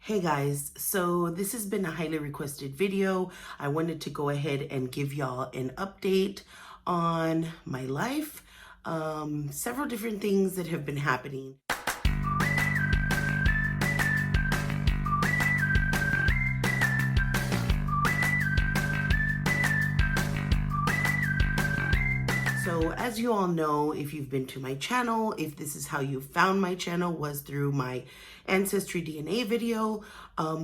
Hey guys, so this has been a highly requested video. I wanted to go ahead and give y'all an update on my life, several different things that have been happening. So as you all know, if you've been to my channel, if this is how you found my channel, was through my Ancestry DNA video,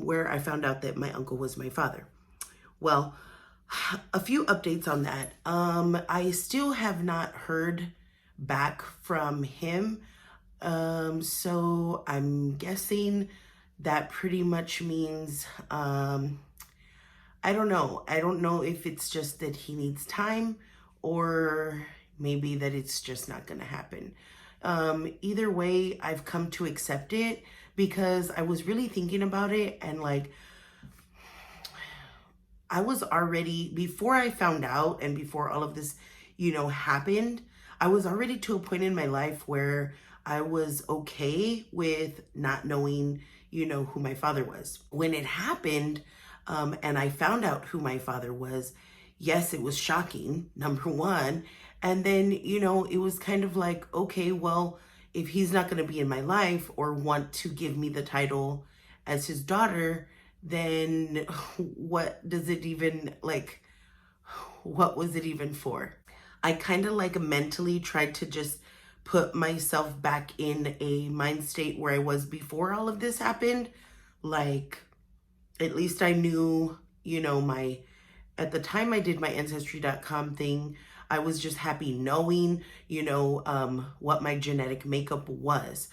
where I found out that my uncle was my father. Well, a few updates on that. I still have not heard back from him. So I'm guessing that pretty much means, I don't know. I don't know if it's just that he needs time or maybe that it's just not going to happen. Either way, I've come to accept it because I was really thinking about it, and like, I was already, before I found out and before all of this, happened, I was already to a point in my life where I was okay with not knowing, who my father was. When it happened, and I found out who my father was, yes, it was shocking, number one. And then, it was kind of like, okay, well, if he's not going to be in my life or want to give me the title as his daughter, then what does it even, like, what was it even for? I kind of like mentally tried to just put myself back in a mind state where I was before all of this happened. Like, at least I knew, at the time I did my Ancestry.com thing, I was just happy knowing, what my genetic makeup was.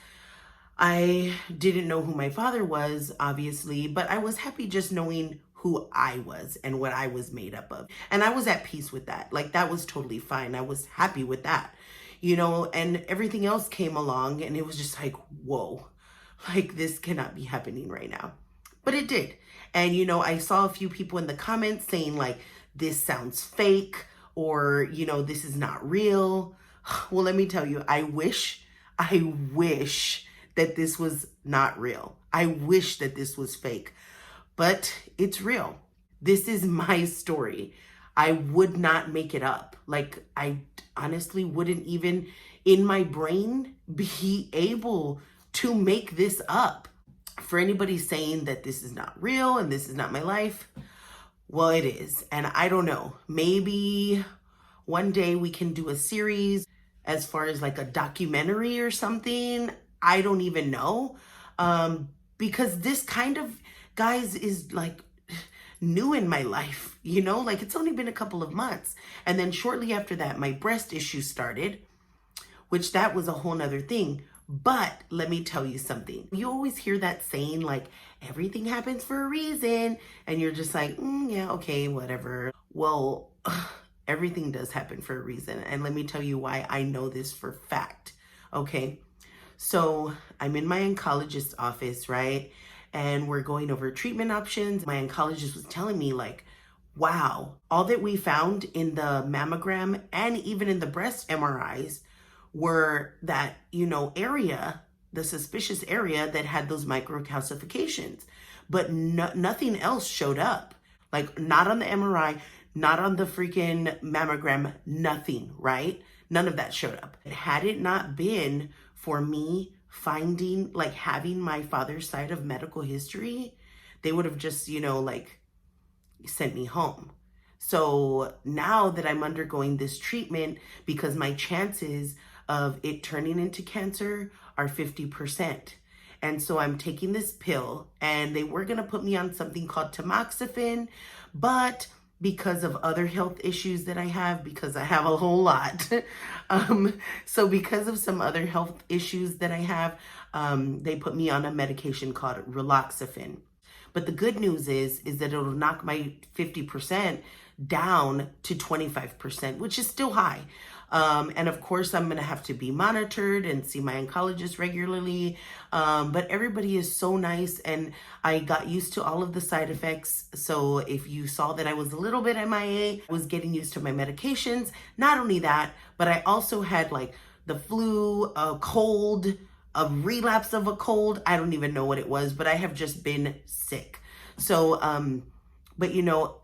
I didn't know who my father was, obviously, but I was happy just knowing who I was and what I was made up of. And I was at peace with that. Like, that was totally fine. I was happy with that, and everything else came along and it was just like, whoa, like, this cannot be happening right now. But it did. And, I saw a few people in the comments saying like, this sounds fake, or, this is not real. Well, let me tell you, I wish that this was not real. I wish that this was fake, but it's real. This is my story. I would not make it up. Like, I honestly wouldn't even in my brain be able to make this up. For anybody saying that this is not real and this is not my life, well, it is. And I don't know, maybe one day we can do a series as far as like a documentary or something. I don't even know. Because this kind of, guys, is like new in my life, like it's only been a couple of months. And then shortly after that, my breast issue started, which that was a whole nother thing. But let me tell you something. You always hear that saying, like, everything happens for a reason. And you're just like, yeah, okay, whatever. Well, everything does happen for a reason. And let me tell you why I know this for fact. Okay. So I'm in my oncologist's office, right? And we're going over treatment options. My oncologist was telling me like, wow, all that we found in the mammogram and even in the breast MRIs were that, area, the suspicious area that had those microcalcifications, but nothing else showed up. Like, not on the MRI, not on the freaking mammogram, nothing, right? None of that showed up. Had it not been for me finding, like, having my father's side of medical history, they would have just, like, sent me home. So now that I'm undergoing this treatment, because my chances of it turning into cancer are 50%. And so I'm taking this pill, and they were going to put me on something called tamoxifen, but because of other health issues that I have, because I have a whole lot. So because of some other health issues that I have, they put me on a medication called raloxifene. But the good news is that it'll knock my 50% down to 25%, which is still high. And of course, I'm going to have to be monitored and see my oncologist regularly. But everybody is so nice, and I got used to all of the side effects. So if you saw that I was a little bit MIA, I was getting used to my medications. Not only that, but I also had like the flu, a cold, a relapse of a cold. I don't even know what it was, but I have just been sick. So, but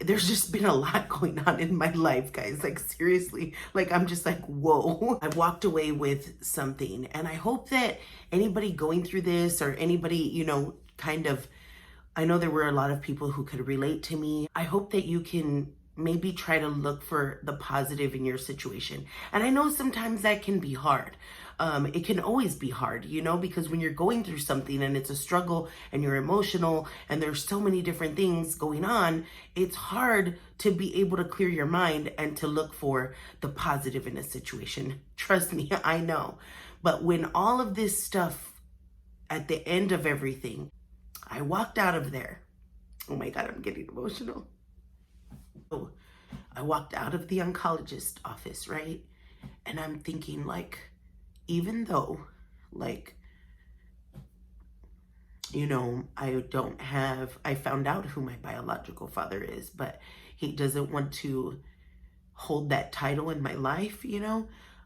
there's just been a lot going on in my life, guys. Like, seriously, like, I'm just like, whoa. I walked away with something, and I hope that anybody going through this, or anybody, kind of, I know there were a lot of people who could relate to me. I hope that you can maybe try to look for the positive in your situation. And I know sometimes that can be hard. It can always be hard, because when you're going through something and it's a struggle and you're emotional and there's so many different things going on, it's hard to be able to clear your mind and to look for the positive in a situation. Trust me, I know. But when all of this stuff, at the end of everything, I walked out of there. Oh my God, I'm getting emotional. So I walked out of the oncologist office, right? And I'm thinking, like, even though, like, I found out who my biological father is, but he doesn't want to hold that title in my life,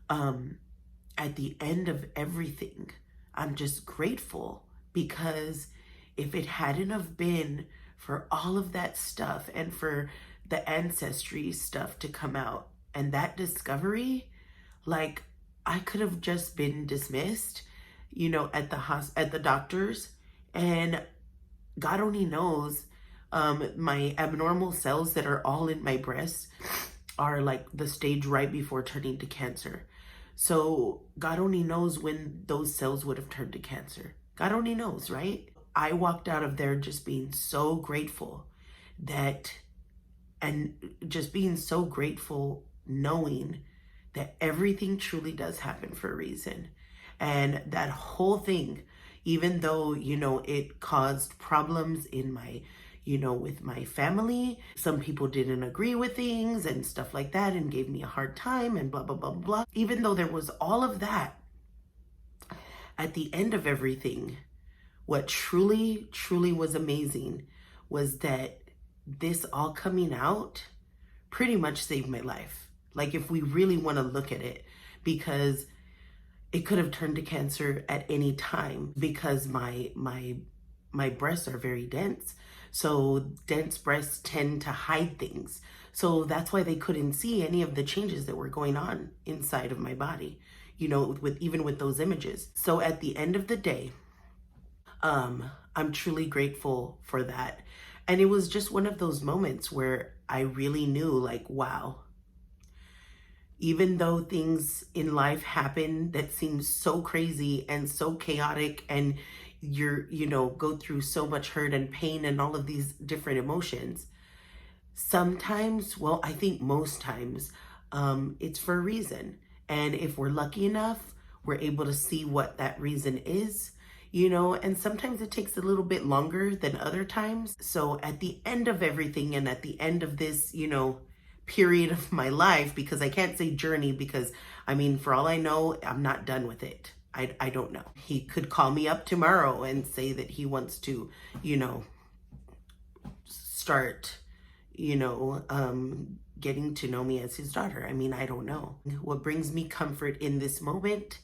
at the end of everything, I'm just grateful, because if it hadn't have been for all of that stuff and for the Ancestry stuff to come out and that discovery, like, I could have just been dismissed, at the doctors, and God only knows, my abnormal cells that are all in my breast are like the stage right before turning to cancer. So God only knows when those cells would have turned to cancer. God only knows, right? I walked out of there just being so grateful knowing that everything truly does happen for a reason. And that whole thing, even though, it caused problems in my, with my family, some people didn't agree with things and stuff like that and gave me a hard time and blah, blah, blah, blah. Even though there was all of that, at the end of everything, what truly, truly was amazing was that this all coming out pretty much saved my life. Like, if we really want to look at it, because it could have turned to cancer at any time, because my breasts are very dense. So dense breasts tend to hide things. So that's why they couldn't see any of the changes that were going on inside of my body, with those images. So at the end of the day, I'm truly grateful for that. And it was just one of those moments where I really knew, like, wow, even though things in life happen that seem so crazy and so chaotic, and go through so much hurt and pain and all of these different emotions, sometimes, well, I think most times, it's for a reason. And if we're lucky enough, we're able to see what that reason is, and sometimes it takes a little bit longer than other times. So at the end of everything, and at the end of this, period of my life, because I can't say journey, because for all I know, I'm not done with it. I don't know. He could call me up tomorrow and say that he wants to, start, getting to know me as his daughter. I don't know. What brings me comfort in this moment,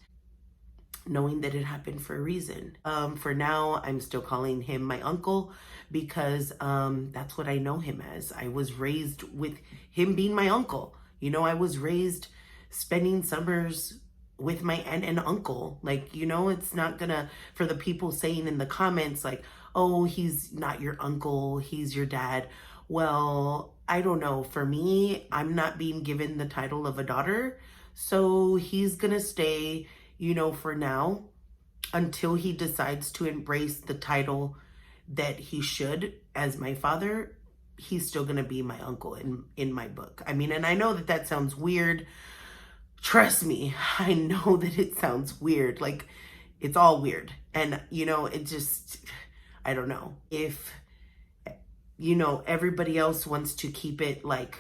knowing that it happened for a reason. For now, I'm still calling him my uncle, because that's what I know him as. I was raised with him being my uncle. I was raised spending summers with my aunt and uncle. Like, it's not gonna, for the people saying in the comments, like, oh, he's not your uncle, he's your dad. Well, I don't know. For me, I'm not being given the title of a daughter. So he's gonna stay, for now, until he decides to embrace the title that he should as my father. He's still gonna be my uncle in my book. And I know that sounds weird. Trust me, I know that it sounds weird. Like, it's all weird. And, it just, I don't know. If, everybody else wants to keep it, like,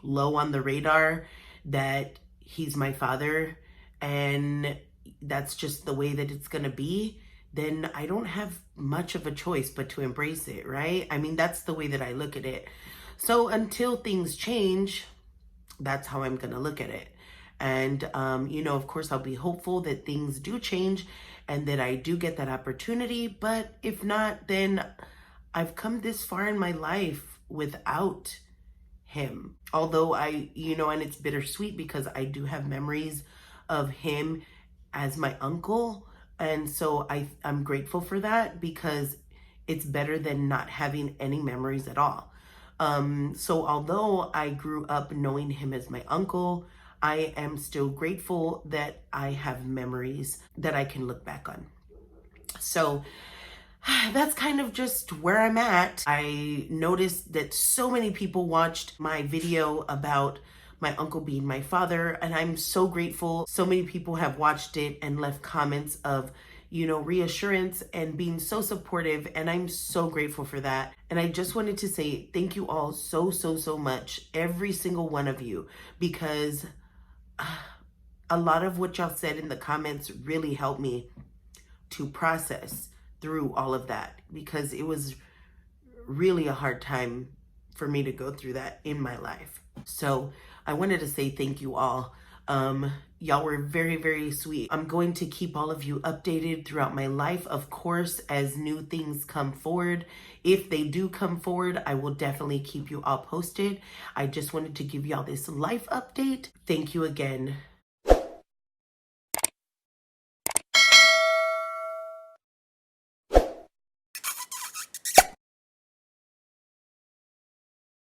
low on the radar that he's my father, and that's just the way that it's going to be, then I don't have much of a choice but to embrace it, right? That's the way that I look at it. So until things change, that's how I'm going to look at it. And, of course, I'll be hopeful that things do change and that I do get that opportunity. But if not, then I've come this far in my life without him. Although and it's bittersweet because I do have memories of him as my uncle. And so I'm grateful for that because it's better than not having any memories at all. So although I grew up knowing him as my uncle, I am still grateful that I have memories that I can look back on. So that's kind of just where I'm at. I noticed that so many people watched my video about my uncle being my father, and I'm so grateful. So many people have watched it and left comments of, reassurance and being so supportive, and I'm so grateful for that. And I just wanted to say thank you all so, so, so much, every single one of you, because a lot of what y'all said in the comments really helped me to process through all of that, because it was really a hard time for me to go through that in my life. So I wanted to say thank you all. Y'all were very, very sweet. I'm going to keep all of you updated throughout my life, of course, as new things come forward. If they do come forward, I will definitely keep you all posted. I just wanted to give y'all this life update. Thank you again.